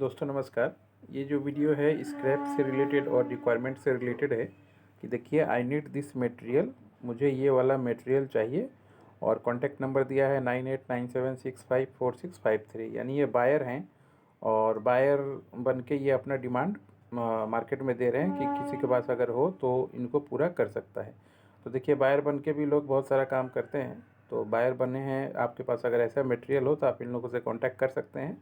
दोस्तों नमस्कार। ये जो वीडियो है स्क्रैप से रिलेटेड और रिक्वायरमेंट से रिलेटेड है कि देखिए आई नीड दिस मटेरियल, मुझे ये वाला मटेरियल चाहिए और कॉन्टैक्ट नंबर दिया है 9897654653। यानी ये बायर हैं और बायर बन के ये अपना डिमांड मार्केट में दे रहे हैं कि किसी के पास अगर हो तो इनको पूरा कर सकता है। तो देखिए बायर बन के भी लोग बहुत सारा काम करते हैं, तो बायर बने हैं, आपके पास अगर ऐसा मटेरियल हो तो आप इन लोगों से कांटेक्ट कर सकते हैं।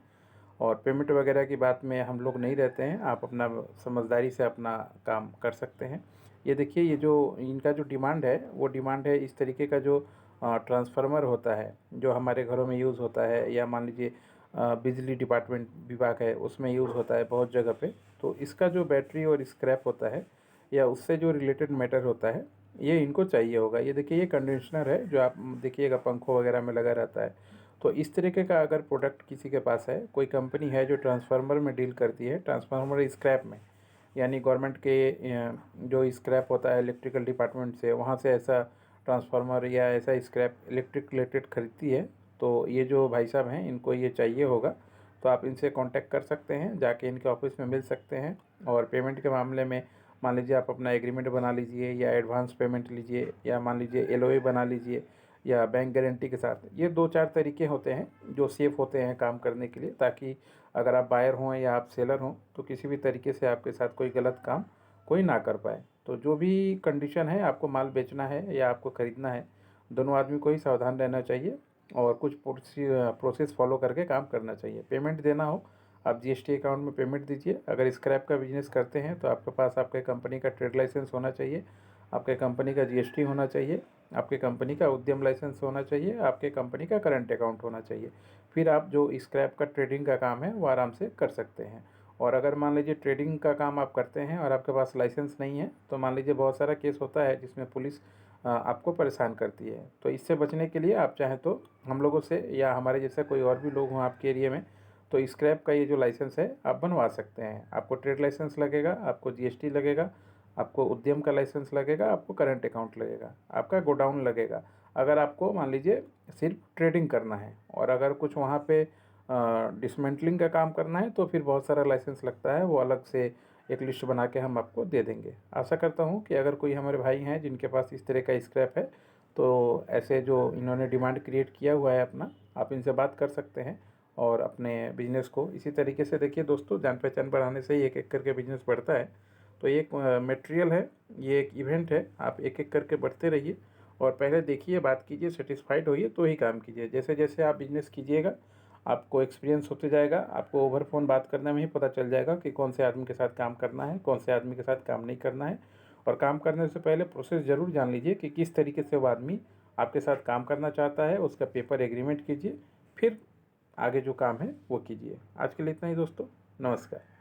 और पेमेंट वगैरह की बात में हम लोग नहीं रहते हैं, आप अपना समझदारी से अपना काम कर सकते हैं। ये देखिए ये जो इनका जो डिमांड है वो डिमांड है इस तरीके का, जो ट्रांसफार्मर होता है जो हमारे घरों में यूज़ होता है, या मान लीजिए बिजली डिपार्टमेंट विभाग है उसमें यूज़ होता है बहुत जगह पे। तो इसका जो बैटरी और स्क्रैप होता है या उससे जो रिलेटेड मैटर होता है ये इनको चाहिए होगा। ये देखिए ये कंडीशनर है जो आप देखिएगा पंखों वगैरह में लगा रहता है। तो इस तरीके का अगर प्रोडक्ट किसी के पास है, कोई कंपनी है जो ट्रांसफार्मर में डील करती है, ट्रांसफार्मर स्क्रैप में, यानी गवर्नमेंट के जो स्क्रैप होता है इलेक्ट्रिकल डिपार्टमेंट से, वहाँ से ऐसा ट्रांसफार्मर या ऐसा स्क्रैप इलेक्ट्रिक रिलेटेड खरीदती है, तो ये जो भाई साहब हैं इनको ये चाहिए होगा। तो आप इनसे कांटेक्ट कर सकते हैं, जाके इनके ऑफिस में मिल सकते हैं। और पेमेंट के मामले में मान लीजिए आप अपना एग्रीमेंट बना लीजिए या एडवांस पेमेंट लीजिए, या मान लीजिए एलओए बना लीजिए या बैंक गारंटी के साथ। ये दो चार तरीके होते हैं जो सेफ़ होते हैं काम करने के लिए, ताकि अगर आप बायर हों या आप सेलर हों तो किसी भी तरीके से आपके साथ कोई गलत काम कोई ना कर पाए। तो जो भी कंडीशन है, आपको माल बेचना है या आपको ख़रीदना है, दोनों आदमी को ही सावधान रहना चाहिए और कुछ प्रोसेस फॉलो करके काम करना चाहिए। पेमेंट देना हो आप जीएसटी अकाउंट में पेमेंट दीजिए। अगर स्क्रैप का बिजनेस करते हैं तो आपके पास आपके कंपनी का ट्रेड लाइसेंस होना चाहिए, आपके कंपनी का जीएसटी होना चाहिए, आपके कंपनी का उद्यम लाइसेंस होना चाहिए, आपके कंपनी का करंट अकाउंट होना चाहिए। फिर आप जो स्क्रैप का ट्रेडिंग का काम है वो आराम से कर सकते हैं। और अगर मान लीजिए ट्रेडिंग का काम आप करते हैं और आपके पास लाइसेंस नहीं है, तो मान लीजिए बहुत सारा केस होता है जिसमें पुलिस आपको परेशान करती है। तो इससे बचने के लिए आप चाहें तो हम लोगों से या हमारे जैसे कोई और भी लोग हों आपके एरिया में, तो स्क्रैप का ये जो लाइसेंस है आप बनवा सकते हैं। आपको ट्रेड लाइसेंस लगेगा, आपको जीएसटी लगेगा, आपको उद्यम का लाइसेंस लगेगा, आपको करंट अकाउंट लगेगा, आपका गोडाउन लगेगा। अगर आपको मान लीजिए सिर्फ ट्रेडिंग करना है और अगर कुछ वहाँ पे डिसमेंटलिंग का काम करना है तो फिर बहुत सारा लाइसेंस लगता है, वो अलग से एक लिस्ट बना के हम आपको दे देंगे। आशा करता हूँ कि अगर कोई हमारे भाई हैं जिनके पास इस तरह का स्क्रैप है, तो ऐसे जो इन्होंने डिमांड क्रिएट किया हुआ है अपना, आप इनसे बात कर सकते हैं और अपने बिजनेस को इसी तरीके से। देखिए दोस्तों, जान पहचान बढ़ाने से ही एक एक करके बिजनेस बढ़ता है। तो ये एक मटेरियल है, ये एक इवेंट है, आप एक एक करके बढ़ते रहिए और पहले देखिए, बात कीजिए, सेटिस्फाइड होइए तो ही काम कीजिए। जैसे जैसे आप बिजनेस कीजिएगा आपको एक्सपीरियंस होते जाएगा, आपको ओवर फ़ोन बात करने में ही पता चल जाएगा कि कौन से आदमी के साथ काम करना है, कौन से आदमी के साथ काम नहीं करना है। और काम करने से पहले प्रोसेस ज़रूर जान लीजिए कि किस तरीके से वो आदमी आपके साथ काम करना चाहता है, उसका पेपर एग्रीमेंट कीजिए, फिर आगे जो काम है वो कीजिए। आज के लिए इतना ही दोस्तों, नमस्कार।